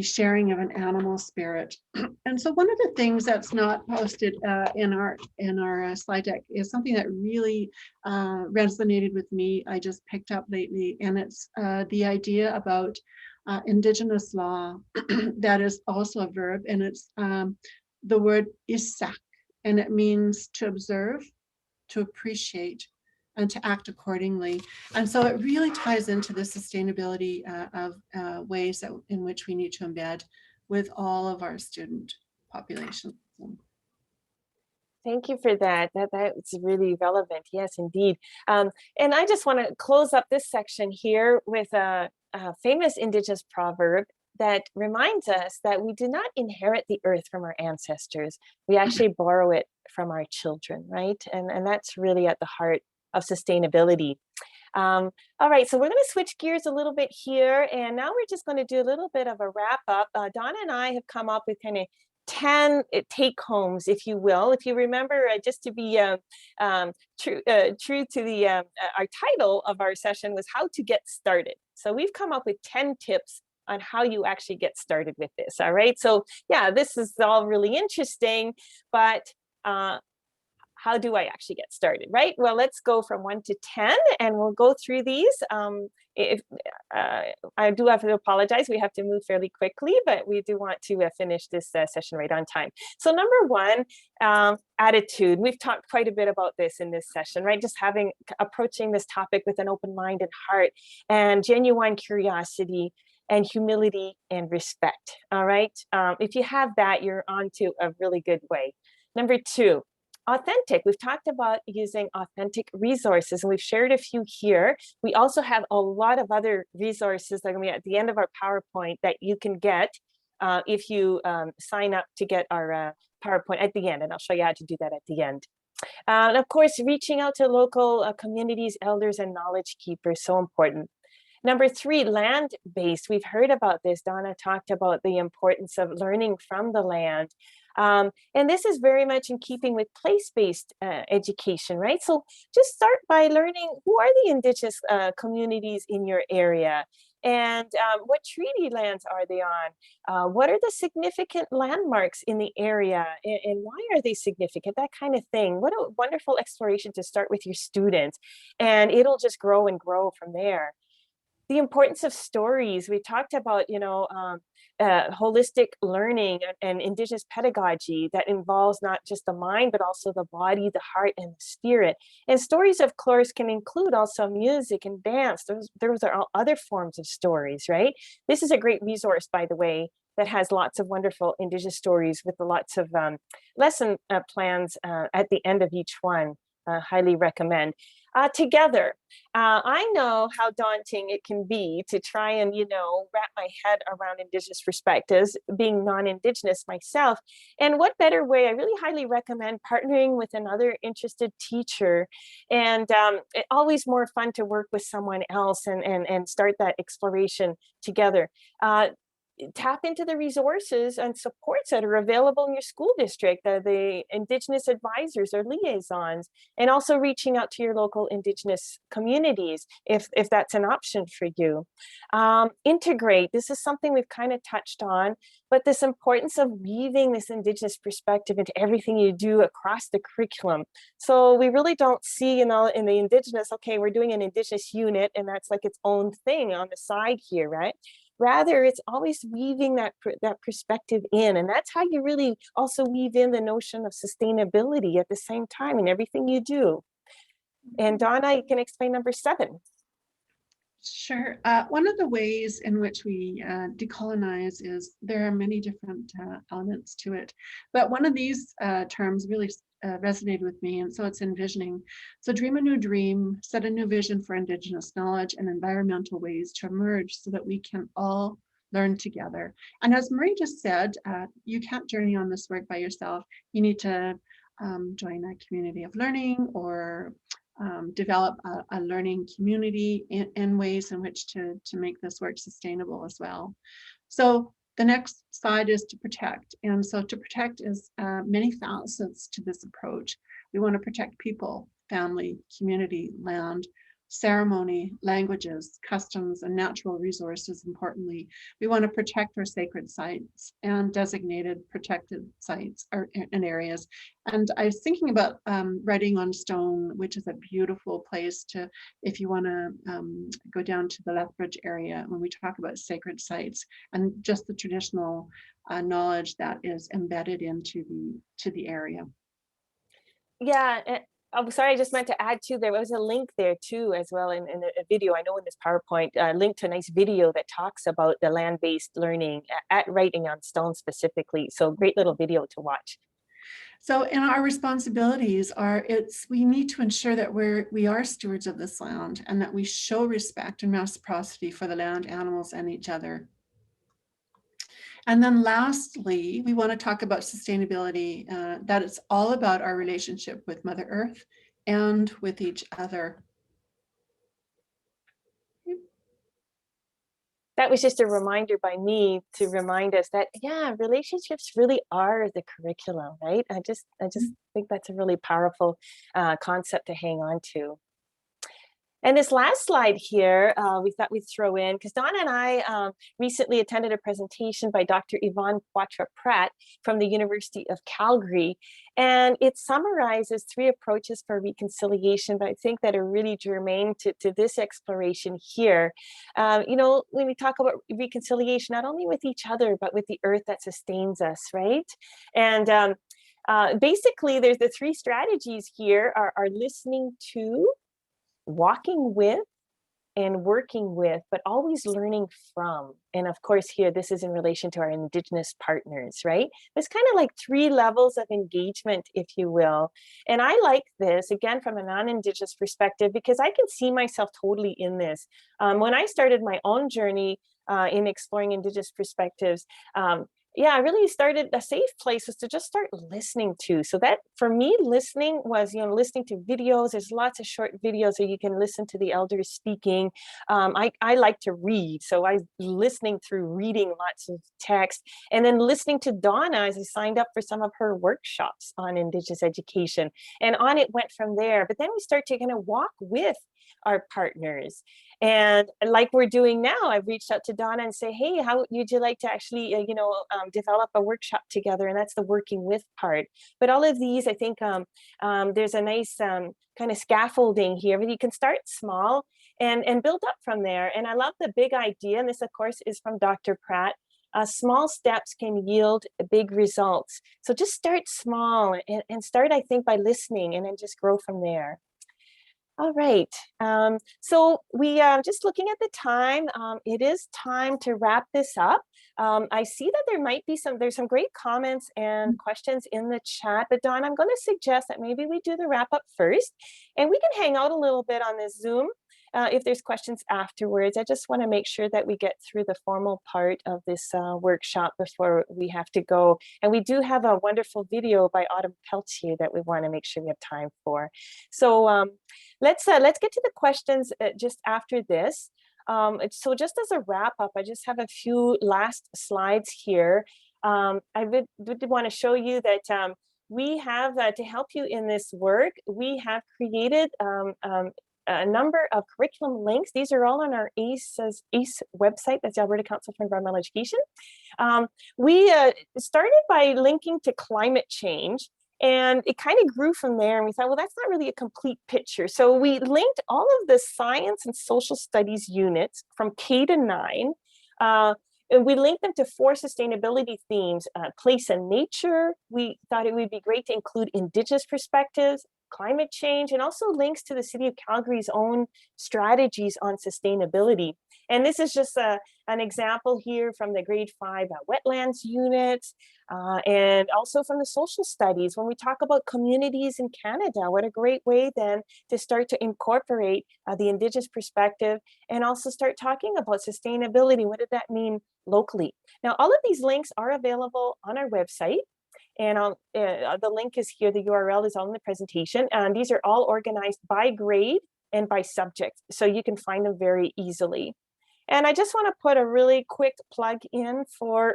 sharing of an animal spirit. And so one of the things that's not posted in our slide deck is something that really resonated with me. I just picked up lately, and it's the idea about Indigenous law. That is also a verb, and it's the word isak. And it means to observe, to appreciate, and to act accordingly. And so it really ties into the sustainability of ways in which we need to embed with all of our student population. Thank you for that. That's really relevant. Yes, indeed. And I just want to close up this section here with a famous Indigenous proverb that reminds us that we do not inherit the earth from our ancestors. We actually borrow it from our children, right? And that's really at the heart of sustainability. All right, so we're going to switch gears a little bit here, and now we're just going to do a little bit of a wrap up. Donna and I have come up with kind of 10 take homes, if you will. If you remember, just to be true to the our title of our session was How to Get Started. So we've come up with 10 tips on how you actually get started with this. All right, so yeah, this is all really interesting, but how do I actually get started, right? Well, let's go from 1 to 10 and we'll go through these. I do have to apologize, we have to move fairly quickly, but we do want to finish this session right on time. So number 1, attitude. We've talked quite a bit about this in this session, right? Just approaching this topic with an open mind and heart and genuine curiosity and humility and respect, all right? If you have that, you're on to a really good way. Number 2, authentic. We've talked about using authentic resources, and we've shared a few here. We also have a lot of other resources that are going to be at the end of our PowerPoint that you can get if you sign up to get our PowerPoint at the end, and I'll show you how to do that at the end. And of course, reaching out to local communities, elders, and knowledge keepers, so important. Number 3, land-based. We've heard about this. Donna talked about the importance of learning from the land. And this is very much in keeping with place-based education, right? So just start by learning who are the Indigenous communities in your area, and what treaty lands are they on? What are the significant landmarks in the area, and why are they significant? That kind of thing. What a wonderful exploration to start with your students, and it'll just grow and grow from there. The importance of stories. We talked about, holistic learning and Indigenous pedagogy that involves not just the mind, but also the body, the heart, and the spirit. And stories, of course, can include also music and dance. Those are all other forms of stories, right? This is a great resource, by the way, that has lots of wonderful Indigenous stories with lots of lesson plans at the end of each one. Highly recommend. Together, I know how daunting it can be to try and, wrap my head around Indigenous perspectives, being non-Indigenous myself. And what better way? I really highly recommend partnering with another interested teacher. And it's always more fun to work with someone else and start that exploration together. Tap into the resources and supports that are available in your school district, the Indigenous advisors or liaisons, and also reaching out to your local Indigenous communities if that's an option for you. Integrate. This is something we've kind of touched on, but this importance of weaving this Indigenous perspective into everything you do across the curriculum. So we really don't see, in the Indigenous, okay, we're doing an Indigenous unit and that's like its own thing on the side here, right? Rather, it's always weaving that perspective in. And that's how you really also weave in the notion of sustainability at the same time in everything you do. And Donna, you can explain number 7. Sure. One of the ways in which we decolonize is there are many different elements to it. But one of these terms really resonated with me, and so it's envisioning. So dream a new dream, set a new vision for Indigenous knowledge and environmental ways to emerge so that we can all learn together. And as Marie just said, you can't journey on this work by yourself. You need to join a community of learning or develop a learning community in ways in which to make this work sustainable as well. So the next side is to protect. And so to protect is many facets to this approach. We want to protect people, family, community, land, ceremony, languages, customs, and natural resources. Importantly, we want to protect our sacred sites and designated protected sites and areas. And I was thinking about Writing on Stone, which is a beautiful place to, if you want to go down to the Lethbridge area, when we talk about sacred sites and just the traditional knowledge that is embedded into the area. Yeah. I'm sorry, I just meant to add too, there was a link there too as well in a video, I know in this PowerPoint, link to a nice video that talks about the land-based learning at Writing on Stone specifically. So great little video to watch. So in our responsibilities are, we need to ensure that we are stewards of this land and that we show respect and reciprocity for the land, animals, and each other. And then lastly, we want to talk about sustainability, that it's all about our relationship with Mother Earth and with each other. That was just a reminder by me to remind us that, yeah, relationships really are the curriculum, right? I just think that's a really powerful concept to hang on to. And this last slide here, we thought we'd throw in, because Donna and I recently attended a presentation by Dr. Yvonne Poitras-Pratt from the University of Calgary, and it summarizes 3 approaches for reconciliation, but I think that are really germane to this exploration here. You know, when we talk about reconciliation, not only with each other, but with the earth that sustains us, right? And basically, there's the 3 strategies here are listening to, walking with, and working with, but always learning from. And of course here, this is in relation to our Indigenous partners, right? There's kind of like 3 levels of engagement, if you will. And I like this, again, from a non-Indigenous perspective, because I can see myself totally in this. When I started my own journey in exploring Indigenous perspectives, yeah, I really started, a safe place was to just start listening to. So that for me, listening was, you know, listening to videos. There's lots of short videos where you can listen to the elders speaking. I like to read. So I was listening through reading lots of text, and then listening to Donna as I signed up for some of her workshops on Indigenous education. And on it went from there. But then we start to kind of walk with our partners. And like we're doing now, I've reached out to Donna and say, hey, how would you like to actually, develop a workshop together? And that's the working with part. But all of these, I think there's a nice kind of scaffolding here, but you can start small and build up from there. And I love the big idea. And this, of course, is from Dr. Pratt. Small steps can yield big results. So just start small and start, I think, by listening, and then just grow from there. All right, so we just looking at the time, it is time to wrap this up. I see that there's some great comments and questions in the chat, but Dawn, I'm going to suggest that maybe we do the wrap up first, and we can hang out a little bit on this Zoom if there's questions afterwards. I just want to make sure that we get through the formal part of this workshop before we have to go. And we do have a wonderful video by Autumn Peltier that we want to make sure we have time for. So let's get to the questions just after this. So just as a wrap up, I just have a few last slides here. I would want to show you that we have, to help you in this work, we have created a number of curriculum links. These are all on our ACE website. That's the Alberta Council for Environmental Education. We started by linking to climate change, and it kind of grew from there. And we thought, well, that's not really a complete picture. So we linked all of the science and social studies units from K to 9. And we linked them to 4 sustainability themes: place and nature. We thought it would be great to include Indigenous perspectives, climate change, and also links to the City of Calgary's own strategies on sustainability. And this is just an example here from the grade 5 wetlands unit, and also from the social studies. When we talk about communities in Canada, what a great way then to start to incorporate the Indigenous perspective and also start talking about sustainability. What did that mean locally? Now, all of these links are available on our website. And the link is here, the URL is on the presentation. And these are all organized by grade and by subject, so you can find them very easily. And I just want to put a really quick plug in for,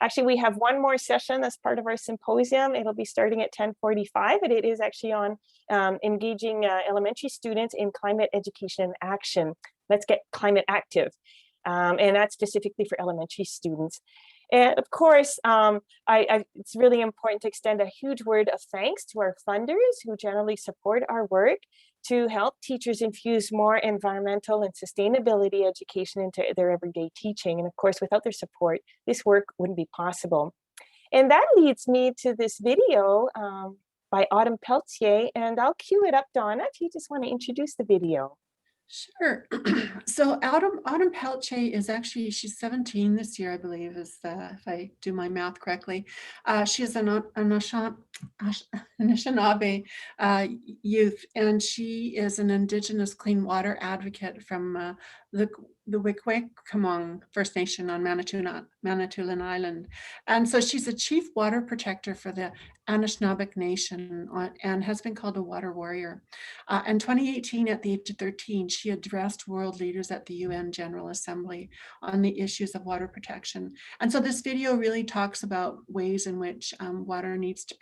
actually we have one more session as part of our symposium. It'll be starting at 10:45, and it is actually on engaging elementary students in climate education and action. Let's get climate active. And that's specifically for elementary students. And of course, it's really important to extend a huge word of thanks to our funders who generally support our work to help teachers infuse more environmental and sustainability education into their everyday teaching. And of course, without their support, this work wouldn't be possible. And that leads me to this video by Autumn Peltier. And I'll cue it up, Donna, if you just want to introduce the video. Sure. So Autumn Peltier is actually, she's 17 this year, I believe, if I do my math correctly. She is an Anishinaabe youth, and she is an Indigenous clean water advocate from the Wickwecumong First Nation on Manitoulin Island. And so she's a chief water protector for the Anishinaabe Nation and has been called a water warrior. In 2018, at the age of 13, she addressed world leaders at the UN General Assembly on the issues of water protection. And so this video really talks about ways in which water needs to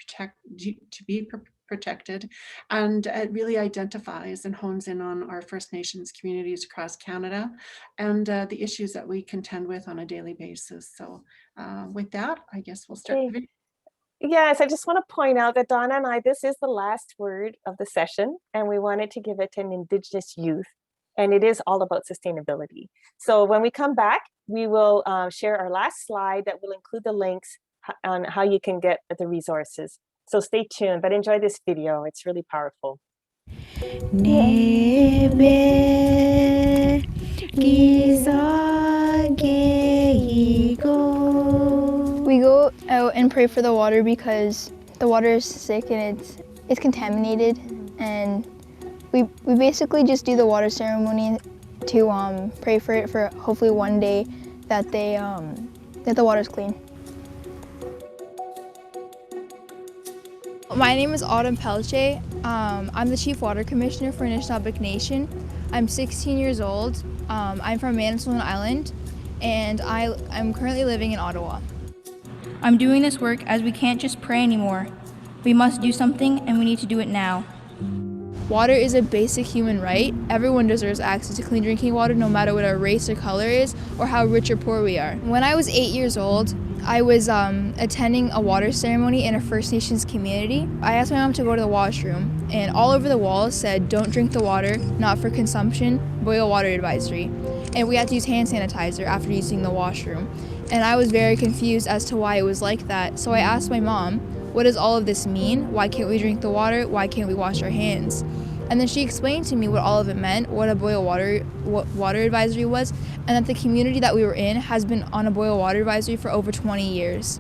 be protected, and it really identifies and hones in on our First Nations communities across Canada and the issues that we contend with on a daily basis. So with that, I guess we'll start the video. Yes, I just want to point out that Donna and I, this is the last word of the session, and we wanted to give it to an Indigenous youth, and it is all about sustainability. So when we come back, we will share our last slide that will include the links on how you can get the resources. So stay tuned, but enjoy this video. It's really powerful. We go out and pray for the water because the water is sick and it's contaminated, and we basically just do the water ceremony to pray for it, for hopefully one day that that the water is clean. My name is Autumn Peltier. I'm the Chief Water Commissioner for Anishinaabe Nation. I'm 16 years old. I'm from Manitoulin Island, and I'm currently living in Ottawa. I'm doing this work as we can't just pray anymore. We must do something, and we need to do it now. Water is a basic human right. Everyone deserves access to clean drinking water, no matter what our race or color is, or how rich or poor we are. When I was 8 years old, I was attending a water ceremony in a First Nations community. I asked my mom to go to the washroom, and all over the walls said, "Don't drink the water, not for consumption, boil water advisory." And we had to use hand sanitizer after using the washroom. And I was very confused as to why it was like that. So I asked my mom, "What does all of this mean? Why can't we drink the water? Why can't we wash our hands?" And then she explained to me what all of it meant, what a boil water advisory was, and that the community that we were in has been on a boil water advisory for over 20 years.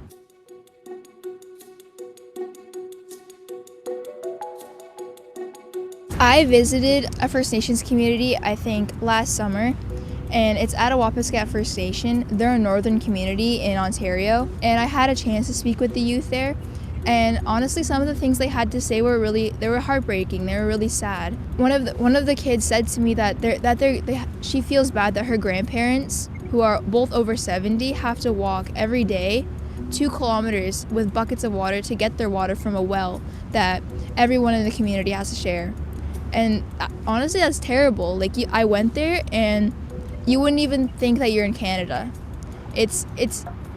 I visited a First Nations community, I think, last summer, and it's at Awapiskat First Nation. They're a northern community in Ontario, and I had a chance to speak with the youth there. And honestly, some of the things they had to say they were heartbreaking. They were really sad. One of the kids said to me that she feels bad that her grandparents, who are both over 70, have to walk every day 2 kilometers with buckets of water to get their water from a well that everyone in the community has to share. And honestly, that's terrible. Like, I went there, and you wouldn't even think that you're in Canada.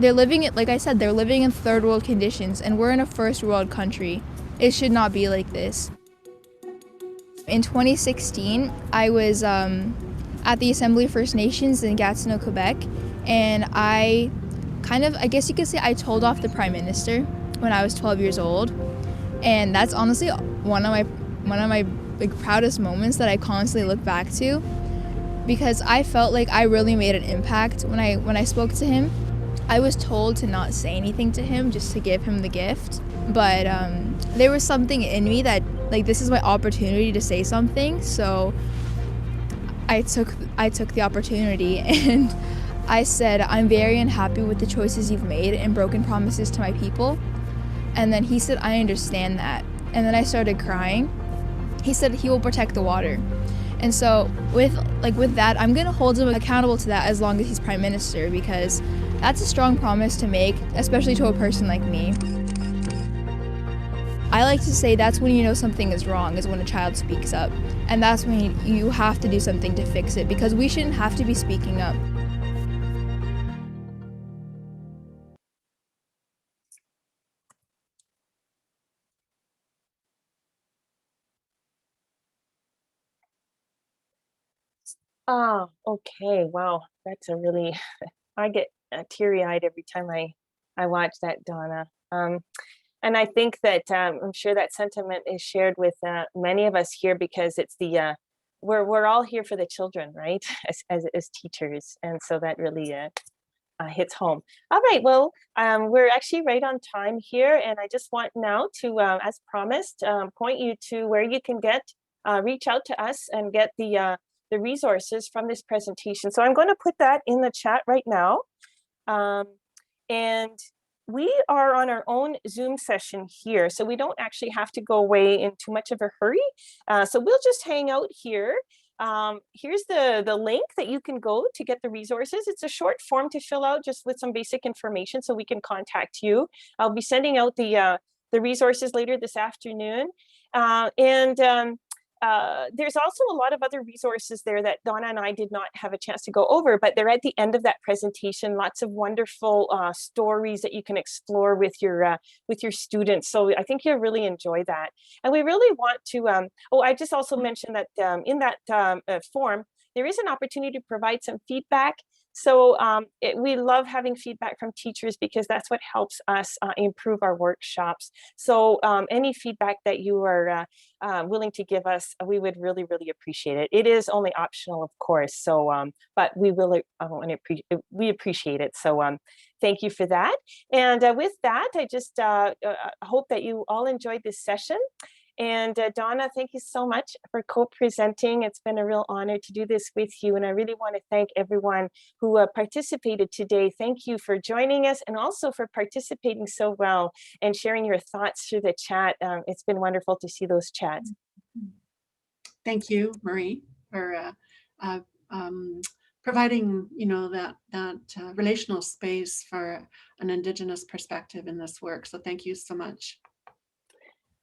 They're living it, like I said, they're living in third world conditions, and we're in a first world country. It should not be like this. In 2016, I was at the Assembly of First Nations in Gatineau, Quebec, and I guess you could say I told off the Prime Minister when I was 12 years old. And that's honestly one of my like proudest moments that I constantly look back to, because I felt like I really made an impact when I spoke to him. I was told to not say anything to him, just to give him the gift. But there was something in me that, like, this is my opportunity to say something. So I took the opportunity, and I said, "I'm very unhappy with the choices you've made and broken promises to my people." And then he said, "I understand that." And then I started crying. He said he will protect the water. And so with that, I'm gonna hold him accountable to that as long as he's Prime Minister, because that's a strong promise to make, especially to a person like me. I like to say that's when you know something is wrong, is when a child speaks up. And that's when you have to do something to fix it, because we shouldn't have to be speaking up. Oh, okay. Wow. That's a really, I get teary-eyed every time I watch that, Donna. And I think that I'm sure that sentiment is shared with many of us here, because it's the we're all here for the children, right? As teachers, and so that really hits home. All right, well, we're actually right on time here, and I just want now to, as promised, point you to where you can reach out to us and get the resources from this presentation. So I'm going to put that in the chat right now. And we are on our own Zoom session here, so we don't actually have to go away in too much of a hurry. So we'll just hang out here. Here's the link that you can go to get the resources. It's a short form to fill out just with some basic information so we can contact you. I'll be sending out the resources later this afternoon. There's also a lot of other resources there that Donna and I did not have a chance to go over, but they're at the end of that presentation. Lots of wonderful stories that you can explore with your students. So I think you'll really enjoy that. And we really want to, I just also mentioned that in that form, there is an opportunity to provide some feedback. So we love having feedback from teachers, because that's what helps us improve our workshops. So any feedback that you are willing to give us, we would really, really appreciate it. It is only optional, of course. So, but we will, we appreciate it. So thank you for that. And with that, I just hope that you all enjoyed this session. And Donna, thank you so much for co-presenting. It's been a real honor to do this with you. And I really want to thank everyone who participated today. Thank you for joining us, and also for participating so well and sharing your thoughts through the chat. It's been wonderful to see those chats. Thank you, Marie, for providing, that relational space for an Indigenous perspective in this work. So thank you so much.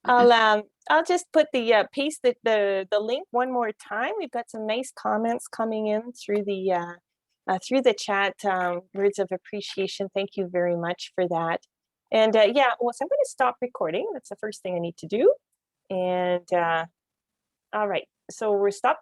I'll just put paste the link one more time. We've got some nice comments coming in through the chat. Words of appreciation. Thank you very much for that. And yeah, well, so I'm going to stop recording. That's the first thing I need to do. And all right, so we're stopped.